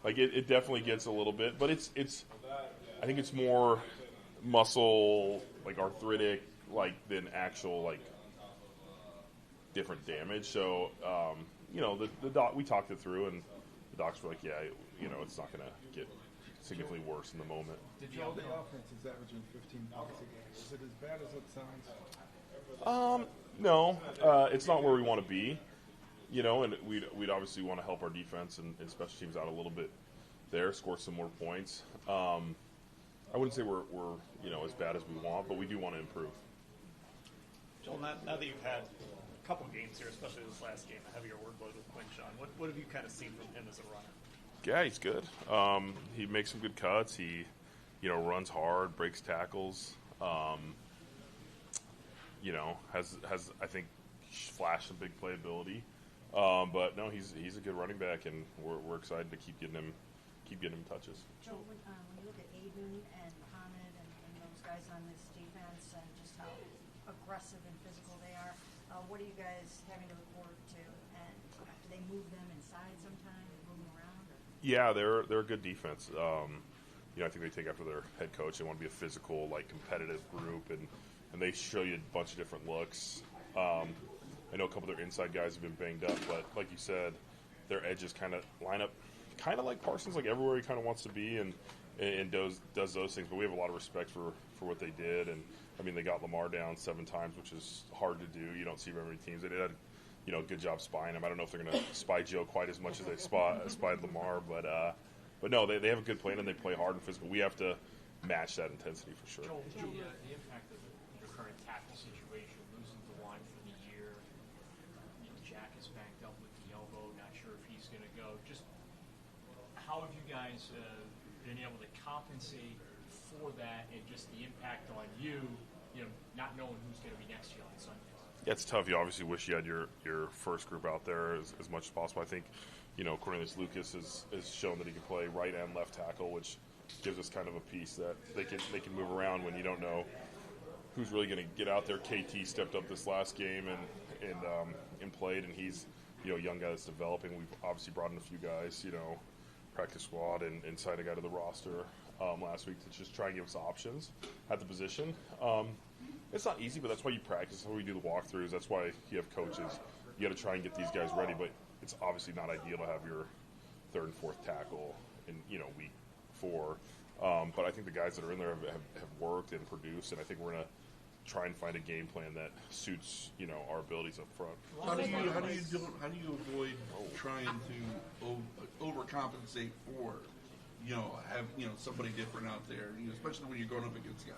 Like it definitely gets a little bit, but it's I think it's more muscle, like arthritic, like than actual like different damage. So the doc, we talked it through, and the docs were like, yeah, it's not going to get significantly worse in the moment. Did you know the offense is averaging 15 points a game? Is it as bad as it sounds? No, it's not where we want to be. And we'd obviously want to help our defense and special teams out a little bit there, score some more points. I wouldn't say we're as bad as we want, but we do want to improve. Joel, now that you've had a couple games here, especially this last game, a heavier workload with Quinshon, what have you kind of seen from him as a runner? Yeah, he's good. He makes some good cuts. He, runs hard, breaks tackles. Has I think flashed some big playability. But no, he's a good running back, and we're excited to keep getting him touches. Joe, when you look at Aiden and Mohammed and those guys on this defense and just how aggressive and physical they are, what are you guys having to report to? And do they move them inside sometimes, move them around? Or? Yeah, they're a good defense. I think they take after their head coach. They want to be a physical, like competitive group, and they show you a bunch of different looks. I know a couple of their inside guys have been banged up, but like you said, their edges kind of line up kind of like Parsons, like everywhere he kind of wants to be, and does those things. But we have a lot of respect for what they did, and I mean they got Lamar down 7 times, which is hard to do. You don't see very many teams. They did a good job spying him. I don't know if they're going to spy Joe quite as much as they spied Lamar, but no, they have a good plan and they play hard and physical. We have to match that intensity for sure. Joel, the impact of the current tackle situation, losing the line for the year. Jack is banked up with the elbow, not sure if he's going to go. Just how have you guys been able to compensate for that, and just the impact on you, not knowing who's going to be next to you on Sunday? Yeah, it's tough. You obviously wish you had your first group out there as much as possible. I think, Cornelius Lucas has shown that he can play right and left tackle, which gives us kind of a piece that they can move around when you don't know who's really going to get out there. KT stepped up this last game and played, and he's a young guy that's developing. We've obviously brought in a few guys, practice squad and signed a guy to the roster last week to just try and give us options at the position. It's not easy, but that's why you practice. That's why we do the walkthroughs. That's why you have coaches. You got to try and get these guys ready, but it's obviously not ideal to have your third and fourth tackle in week 4. But I think the guys that are in there have worked and produced, and I think we're going to try and find a game plan that suits our abilities up front. How do you avoid trying to overcompensate for have somebody different out there, especially when you're going up against a guy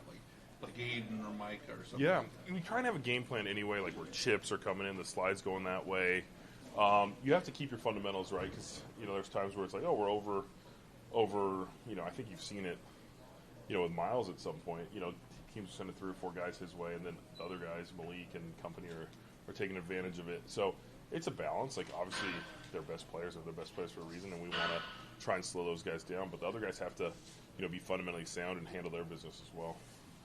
like Aiden or Micah or something? Yeah, we try and have a game plan anyway, like where chips are coming in, the slides going that way. You have to keep your fundamentals right because there's times where it's like, oh, we're over. I think you've seen it, with Miles at some point. Teams are sending 3 or 4 guys his way, and then other guys, Malik and company, are taking advantage of it. So it's a balance. Like obviously, their best players are their best players for a reason, and we want to try and slow those guys down. But the other guys have to, be fundamentally sound and handle their business as well.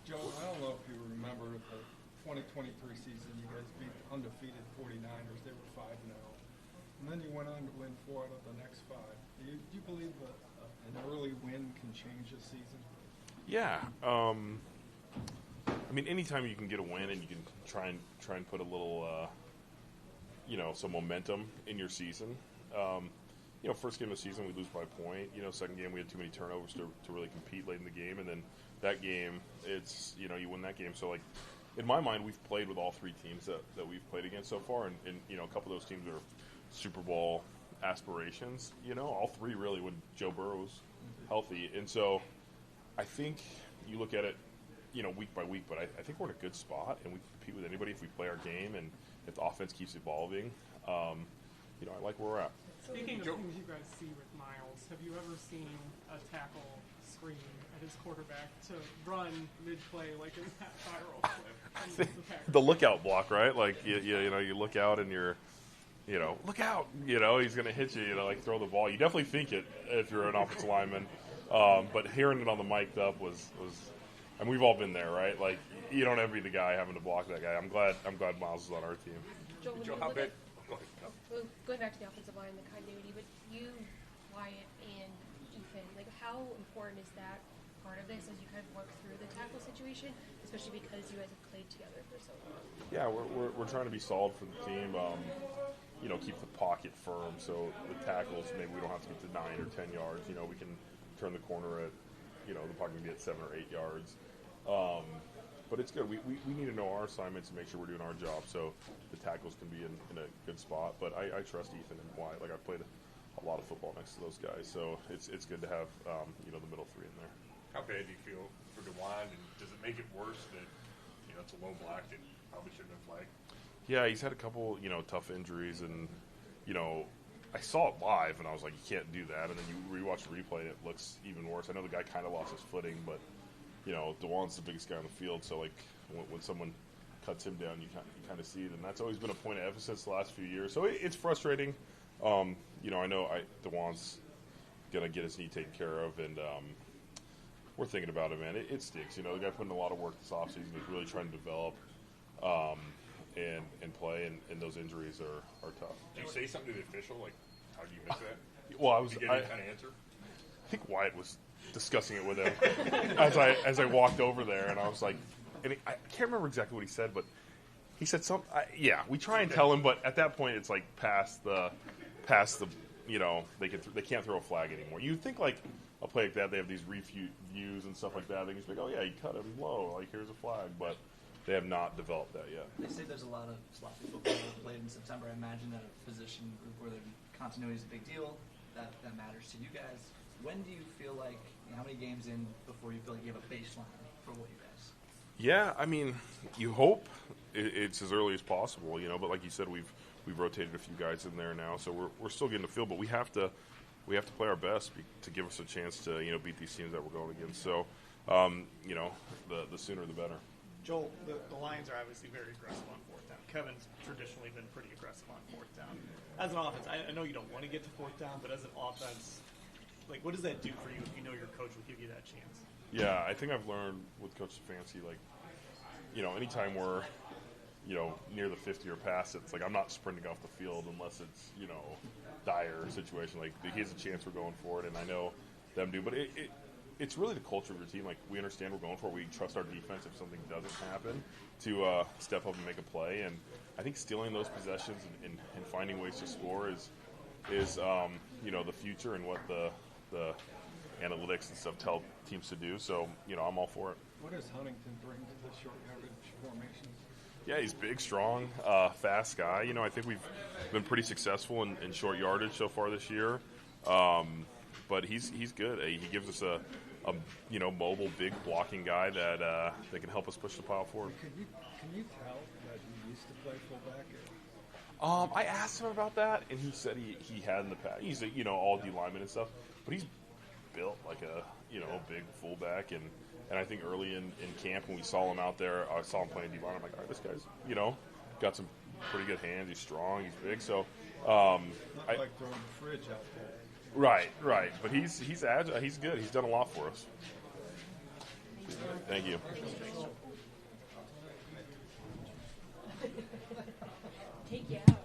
Joe, I don't know if you remember the 2023 season, you guys beat undefeated 49ers. They were 5-0. And then you went on to win 4 out of the next 5. Do you believe an early win can change a season? Yeah. Anytime you can get a win and you can try and put a little, some momentum in your season. First game of the season we lose by a point. Second game we had too many turnovers to really compete late in the game, and then that game it's you win that game. So in my mind we've played with all 3 teams that we've played against so far, and a couple of those teams are Super Bowl aspirations. All 3 really when Joe Burrow's healthy, and so I think you look at it week by week, but I think we're in a good spot and we can compete with anybody if we play our game and if the offense keeps evolving. I like where we're at. Speaking of things you guys see with Miles, have you ever seen a tackle scream at his quarterback to run mid-play like in that viral clip? The lookout block, right? Like you look out and you're, look out. He's going to hit you. Throw the ball. You definitely think it if you're an offensive lineman, but hearing it on the mic'd up was. And we've all been there, right? Like you don't envy the guy having to block that guy. I'm glad Miles is on our team. Joe, how big? Going back to the offensive line, the continuity, but you, Wyatt, and how important is that part of this as you kind of work through the tackle situation, especially because you guys have played together for so long? Yeah, we're trying to be solid for the team. Keep the pocket firm so the tackles, maybe we don't have to get to 9 or 10 yards. We can turn the corner at, the pocket can be at 7 or 8 yards. But it's good. We need to know our assignments and make sure we're doing our job so the tackles can be in a good spot. But I trust Ethan and Wyatt. Like, I've played a lot of football next to those guys, so it's good to have the middle three in there. How bad do you feel for DeWine, and does it make it worse that it's a low block that probably shouldn't have flagged? Yeah, he's had a couple tough injuries, and I saw it live and I was like, you can't do that. And then you rewatch the replay and it looks even worse. I know the guy kind of lost his footing, but DeWine's the biggest guy on the field, so like when someone cuts him down, you kind of see it, and that's always been a point of emphasis the last few years. So it's frustrating. I know DeWine's gonna get his knee taken care of, and we're thinking about it, man. It stinks. The guy put in a lot of work this offseason. He's really trying to develop and play, and those injuries are tough. Do you say something to the official? Like, how do you miss that? Well, Did you get any kind of answer? I think Wyatt was discussing it with him as I walked over there, and I was like, I can't remember exactly what he said, but he said something. We try and tell him, but at that point, it's like past the they can't throw a flag anymore. You'd think like a play like that, they have these reviews and stuff like that. They can just be like, oh yeah, you cut him low, like here's a flag, but they have not developed that yet. They say there's a lot of sloppy football played in September. I imagine that a position group where the continuity is a big deal, that matters to you guys. When do you feel like, how many games in before you feel like you have a baseline for what you guys? Yeah, I mean, you hope it's as early as possible, but like you said, we've rotated a few guys in there now, so we're still getting the feel, but we have to play our best to give us a chance to beat these teams that we're going against. So the sooner the better. Joel, the Lions are obviously very aggressive on fourth down. Kevin's traditionally been pretty aggressive on fourth down. As an offense, I know you don't want to get to fourth down, but as an offense, like, what does that do for you if you know your coach will give you that chance? Yeah, I think I've learned with Coach Stefanski, like, anytime we're, near the 50 or past, it's like I'm not sprinting off the field unless it's, dire situation. Like, he has a chance, we're going for it, and I know them do. But it's really the culture of your team. Like, we understand we're going for it. We trust our defense if something doesn't happen to step up and make a play. And I think stealing those possessions and finding ways to score is the future and what the analytics and stuff tell teams to do. So, I'm all for it. What does Huntington bring to the short yardage formations? Yeah, he's big, strong, fast guy. I think we've been pretty successful in short yardage so far this year. But he's good. He gives us a mobile, big blocking guy that can help us push the pile forward. Can you tell that he used to play fullback? I asked him about that, and he said he had in the past. He's a all D lineman and stuff, but he's built like a big fullback, and I think early in camp when we saw him out there, I saw him playing D line. I'm like, all right, this guy's got some pretty good hands. He's strong. He's big. So Not like throwing the fridge out there. Right. But he's agile. He's good. He's done a lot for us. Thank you. Take you out.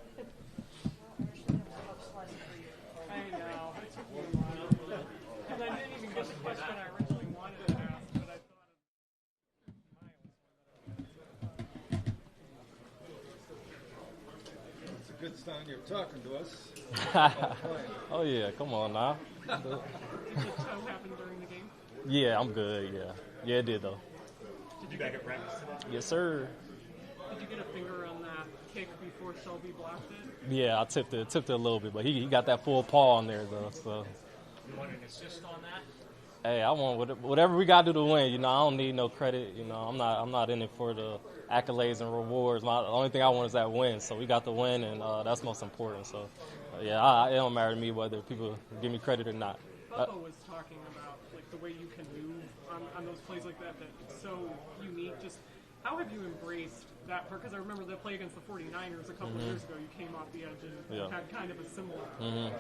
I know. It took me a while. Because I didn't even get the question I originally wanted to ask, but I thought It's a good sign you're talking to us. Oh yeah, come on now. did your toe happen during the game? Yeah, I'm good. Yeah, it did though. Did you back at practice today? Yes, sir. Did you get a finger on that kick before Shelby blocked it? Yeah, I tipped it a little bit, but he got that full paw on there though. So You want an assist on that? hey, I want whatever we got to do to win. I don't need no credit. I'm not in it for the accolades and rewards. The only thing I want is that win. So we got the win, and that's most important. So it don't matter to me whether people give me credit or not. Bubba was talking about like the way you can move on those plays like that that's so unique. Just how have you embraced that part? Because I remember the play against the 49ers a couple of years ago. You came off the edge and had kind of a similar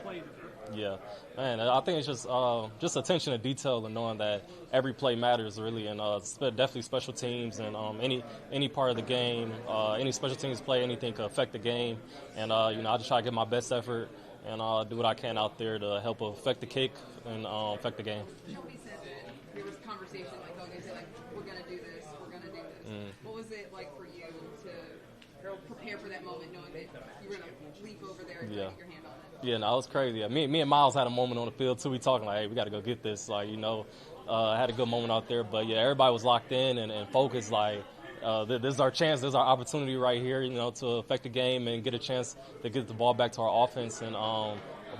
play there. Yeah, man, I think it's just attention to detail and knowing that every play matters really, and definitely special teams and any part of the game, any special teams play, anything could affect the game, and I just try to give my best effort and do what I can out there to help affect the kick and affect the game. Shelby said that there was conversation, like, okay, so like, we're going to do this, we're going to do this. What was it like for you to prepare for that moment, knowing that you were going to leap over there and get your hand on it? Yeah, no, it was crazy. Me and Miles had a moment on the field, too. We talking like, hey, we got to go get this. Like, I had a good moment out there. But, yeah, everybody was locked in and focused. Like, this is our chance. This is our opportunity right here, to affect the game and get a chance to get the ball back to our offense and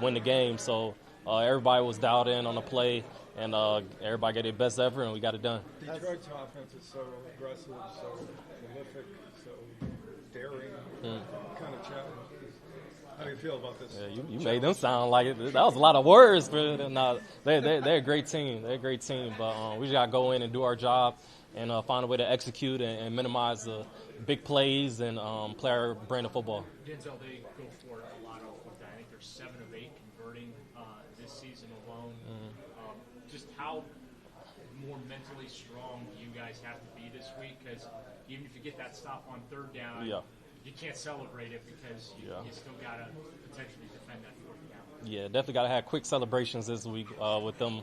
win the game. So everybody was dialed in on the play, and everybody gave their best effort, and we got it done. Detroit's offense is so aggressive, so prolific, so daring, kind of challenge. How do you feel about this? Yeah, you made them sound like it. That was a lot of words, but no, they're a great team. They're a great team, but we just got to go in and do our job and find a way to execute and minimize the big plays and play our brand of football. Denzel, they go for it a lot with that. I think they're 7 of 8 converting this season alone. Just how more mentally strong do you guys have to be this week? Because even if you get that stop on 3rd down, you can't celebrate it because you still got to potentially defend that 4th down. Yeah, definitely got to have quick celebrations this week with them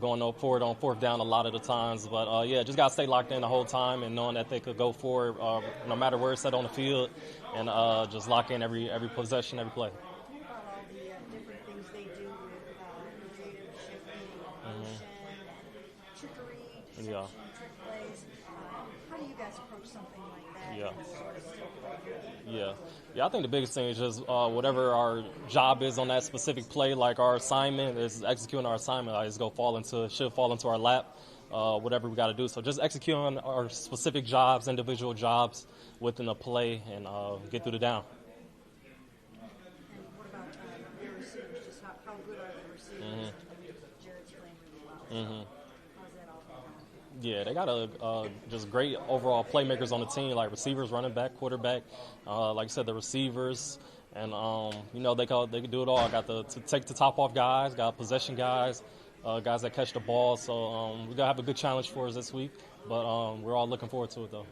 going forward on 4th down a lot of the times. But, just got to stay locked in the whole time and knowing that they could go forward no matter where it's at on the field and just lock in every possession, every play. Talk about all the different things they do with creative shifting, motion, and trickery, deception, trick plays. How do you guys approach something like that? Yeah. And sort of still play your game? Yeah, I think the biggest thing is just whatever our job is on that specific play, like our assignment is executing our assignment. Should fall into our lap, whatever we got to do. So just execute on our specific jobs, individual jobs within a play, and get through the down. And what about your receivers? Just how good are the receivers? Jared's playing really well. How's that all going? Yeah, they got just great overall playmakers on the team, like receivers, running back, quarterback. Like I said, the receivers, and they can do it all. Got to take the top off guys, got possession guys, guys that catch the ball. So we gotta have a good challenge for us this week, but we're all looking forward to it though.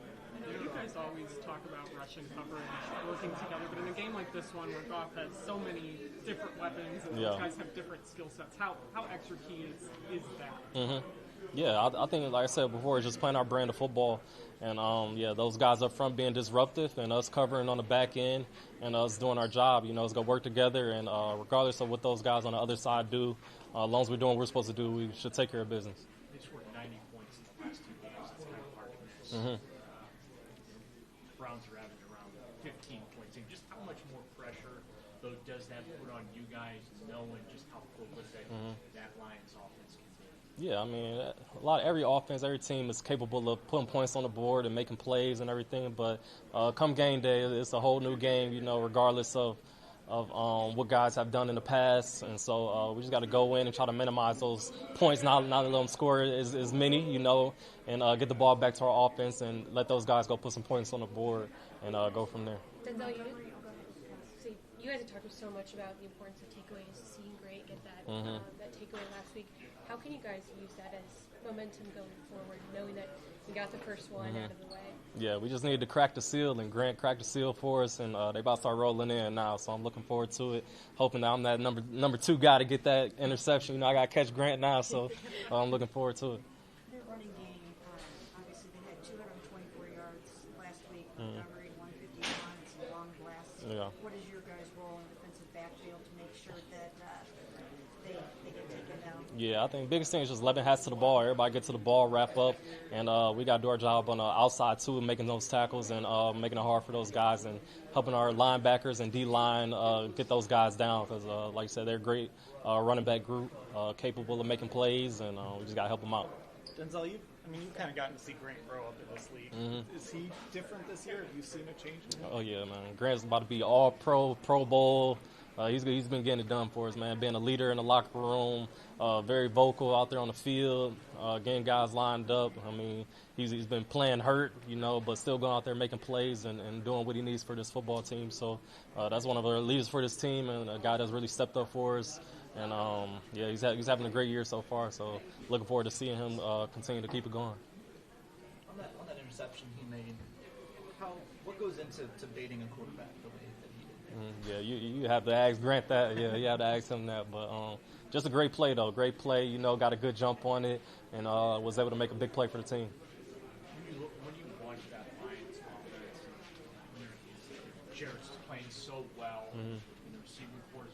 You guys always talk about rushing coverage, working together, but in a game like this one where Goff has so many different weapons and those guys have different skill sets, how extra key is that? Yeah, I think, like I said before, it's just playing our brand of football. And, those guys up front being disruptive and us covering on the back end and us doing our job, it's going to work together. And regardless of what those guys on the other side do, as long as we're doing what we're supposed to do, we should take care of business. They scored 90 points in the last 2 games. That's kind of hard to miss. Browns are averaging around 15 points. And just how much more pressure, though, does that put on you guys knowing just how prolific that Lions offense can be? Yeah, I mean, every team is capable of putting points on the board and making plays and everything. But come game day, it's a whole new game, regardless of what guys have done in the past. And so we just got to go in and try to minimize those points, not let them score as many, and get the ball back to our offense and let those guys go put some points on the board and go from there. Denzel, you guys have talked so much about the importance of takeaways, seeing Great get that takeaway last week. How can you guys use that as momentum going forward, knowing that you got the first one out of the way? Yeah, we just needed to crack the seal, and Grant cracked the seal for us, and they about to start rolling in now. So I'm looking forward to it, hoping that I'm that number 2 guy to get that interception. I got to catch Grant now, so I'm looking forward to it. Their running game, obviously they had 224 yards last week. Montgomery 151 and some long blasts. Yeah. What is your guys' role in the defensive backfield to make sure that they get taken down? Yeah, I think the biggest thing is just letting hats to the ball. Everybody get to the ball, wrap up, and we got to do our job on the outside, too, making those tackles and making it hard for those guys and helping our linebackers and D-line get those guys down because, like I said, they're a great running back group, capable of making plays, and we just got to help them out. Denzel, you've kind of gotten to see Grant grow up in this league. Is he different this year? Have you seen a change in him? Oh, yeah, man. Grant's about to be all-pro, Pro Bowl. He's been getting it done for us, man. Being a leader in the locker room, very vocal out there on the field, getting guys lined up. I mean, he's been playing hurt, but still going out there making plays and doing what he needs for this football team. So that's one of our leaders for this team and a guy that's really stepped up for us. And, he's having a great year so far. So looking forward to seeing him continue to keep it going. On that interception he made, what goes into baiting a quarterback the way that he did? Yeah, you have to ask Grant that. Yeah, you have to ask him that. But just a great play, though. Great play. Got a good jump on it and was able to make a big play for the team. When you watch that Lions offense, Jarrett's playing so well in the receiving court.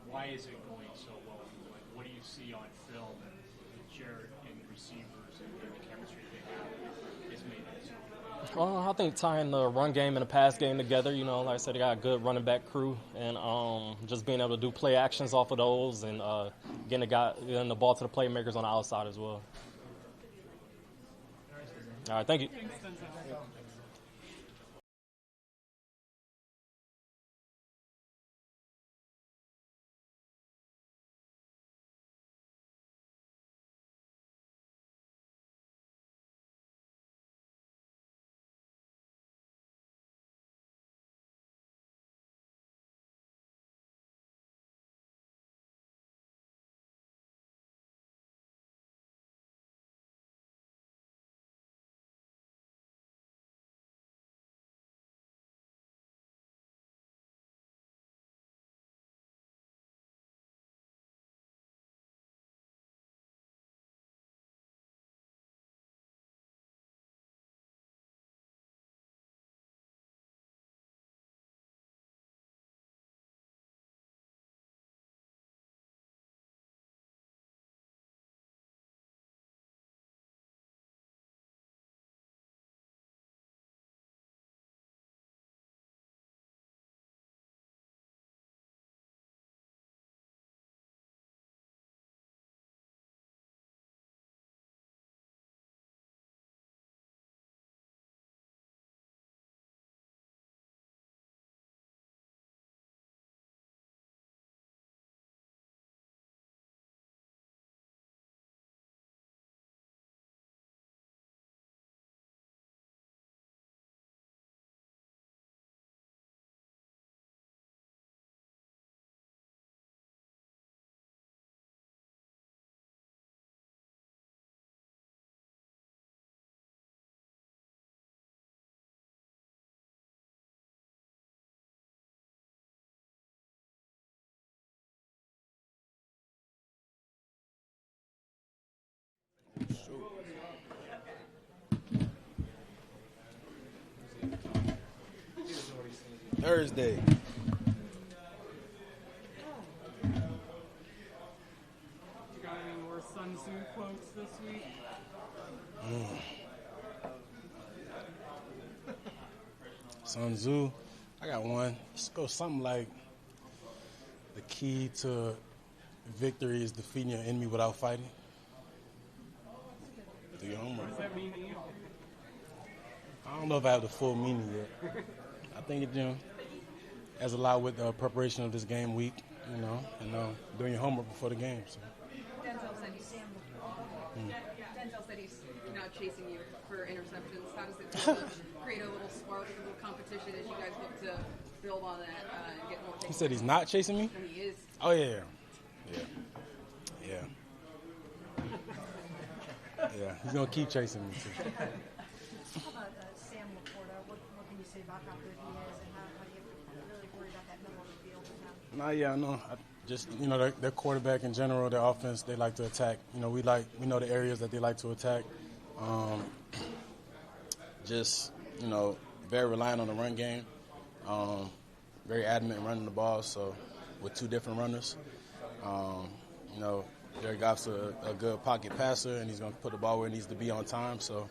Why is it going so well? Like, what do you see on film that Jarrett and the receivers and the chemistry they have is made it so well? I think tying the run game and the pass game together, like I said, they got a good running back crew, and just being able to do play actions off of those and getting the ball to the playmakers on the outside as well. All right, thank you. Thanks, Denzel. Thursday. You got any more Sun Tzu quotes this week? Sun Tzu. I got one. Let's go something like the key to victory is defeating your enemy without fighting. Do your homework. What does that mean to you? I don't know if I have the full meaning yet. I think it has a lot with the preparation of this game week, and doing your homework before the game. So. Denzel said he's not chasing you for interceptions. How does it feel to create a little spark, a little competition as you guys look to build on that and get more takeaways? He said he's not chasing me? And he is. Oh, yeah. Yeah, he's going to keep chasing me, too. How about Sam Laporta? What can you say about how good he is and how do you really worry about that middle of the field with him? I know. Their quarterback in general, their offense, they like to attack. We know the areas that they like to attack. Very reliant on the run game. Very adamant in running the ball. So with two different runners, Jared Goff's a good pocket passer, and he's going to put the ball where it needs to be on time. So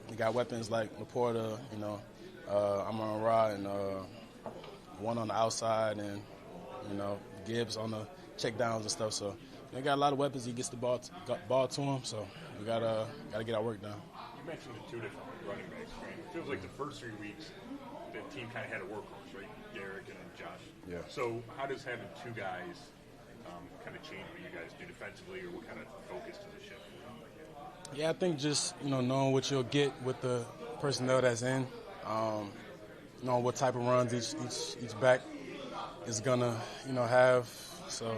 you got weapons like Laporta, Amon-Ra, and one on the outside, and Gibbs on the check downs and stuff. So they got a lot of weapons. He gets the ball to him. So we gotta get our work done. You mentioned the two different running backs. Right? It feels like the first 3 weeks the team kind of had a workhorse, right? Derek and then Josh. Yeah. So how does having two guys kind of change what you guys do defensively, or what kind of focus does it shift? Yeah, I think just knowing what you'll get with the personnel that's in, knowing what type of runs each back is gonna have. So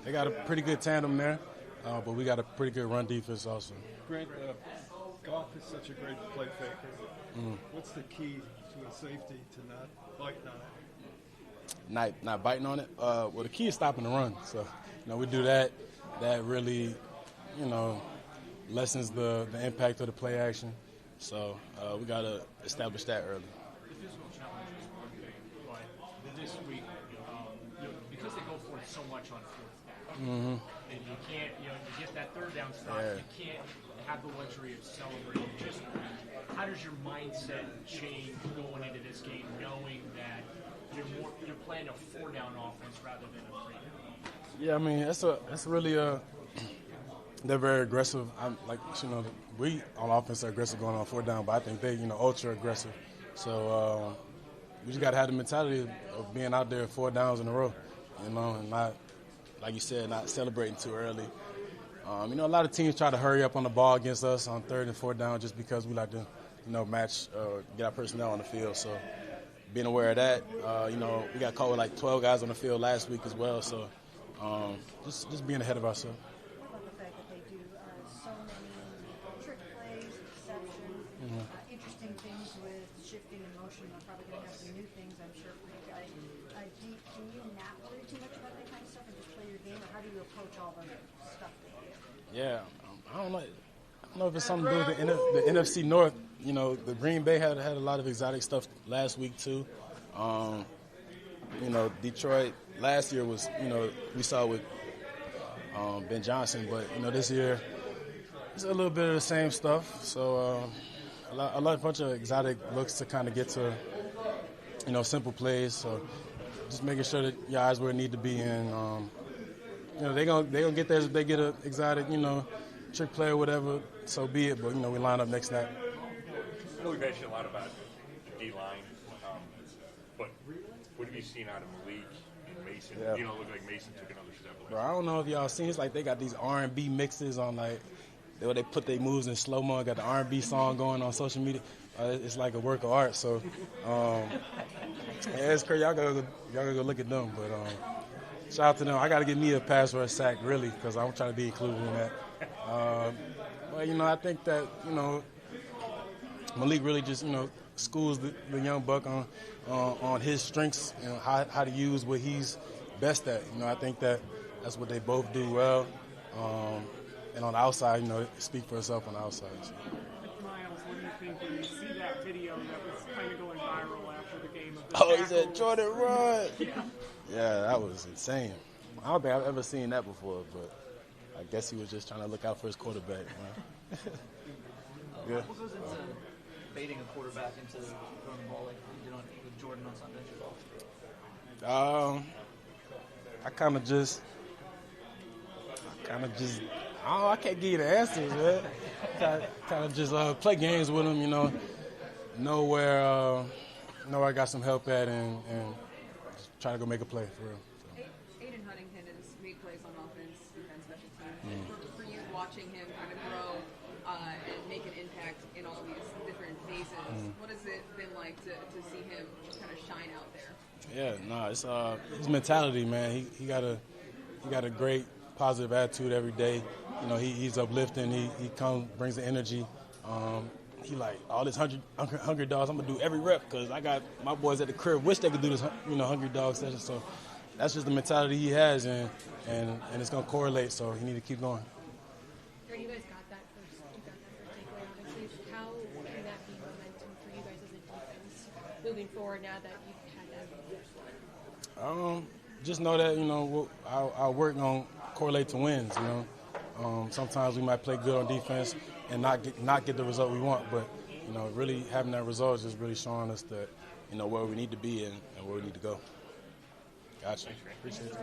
they got a pretty good tandem there, but we got a pretty good run defense also. Grant, Goff is such a great play faker. What's the key to a safety to not bite on it? Not biting on it. Well, the key is stopping the run. So, we do that. That really, lessens the impact of the play action. So we got to establish that early. The physical challenge is one thing, but this week, because they go for it so much on fourth down, and you can't, you get that third down stop, you can't have the luxury of celebrating. Just how does your mindset change going into this game, knowing that you're playing a 4-down offense rather than a 3-down? Yeah, I mean that's really they're very aggressive. We on offense are aggressive going on 4th down, but I think they ultra aggressive. So we just got to have the mentality of being out there 4 downs in a row, and not, like you said, not celebrating too early. A lot of teams try to hurry up on the ball against us on 3rd and 4th down just because we like to match get our personnel on the field. So being aware of that, we got caught with like 12 guys on the field last week as well. So just being ahead of ourselves. What about the fact that they do so many trick plays, exception, interesting things with shifting and motion? They're probably going to have some new things, I'm sure, for you guys. Can you not worry too much about that kind of stuff and just play your game, or how do you approach all the stuff they do? Yeah, I don't know if it's something to do with the NFC North. The Green Bay had a lot of exotic stuff last week too. Detroit last year was, we saw with Ben Johnson, but this year it's a little bit of the same stuff. So a bunch of exotic looks to kind of get to, simple plays. So just making sure that your eyes where it need to be, and they gonna get there if they get an exotic, trick play or whatever. So be it. But we line up next snap. I know we've asked you a lot about the D-line, but what have you seen out of Malik and Mason? Yeah. Look like Mason took another step. Bro, I don't know if y'all seen. It's like they got these R&B mixes on, like they put their moves in slow mo. Got the R&B song going on social media. It's like a work of art. So it's crazy. Y'all gotta go look at them. But shout out to them. I got to get me a pass rush sack really because I'm trying to be included in that. But I think that Malik really just schools the young buck on his strengths and how to use what he's best at. I think that's what they both do well. And on the outside, speak for itself on the outside. So. Miles, what do you think when you see that video that was kind of going viral after the game? Of the Oh, he said tackles? Jordan run. Yeah. Yeah, that was insane. I don't think I've ever seen that before, but I guess he was just trying to look out for his quarterback, man. Yeah. What goes into baiting a quarterback into throwing the ball like you did with Jordan on Sunday? I kind of just, I can't give you the answers, man. Kind of just play games with him, know where I got some help at, and just try to go make a play for real. So. Aiden Huntington has made plays on offense, defense, special teams. For you, watching him kind of grow and make an impact in all these different phases, what has it been like to see him kind of shine out there? Yeah, it's his mentality, man. He got a great positive attitude every day. He's uplifting. He brings the energy. He like all this hungry dogs. I'm gonna do every rep because I got my boys at the crib. Wish they could do this, hungry dog session. So that's just the mentality he has, and it's gonna correlate. So he need to keep going. You guys got that first takeaway, obviously. How can that be momentum for you guys as a defense moving forward now that you've had that? Just know that our work gonna correlate to wins. Sometimes we might play good on defense and not get the result we want, but really having that result is just really showing us that where we need to be and where we need to go. Gotcha. Appreciate it.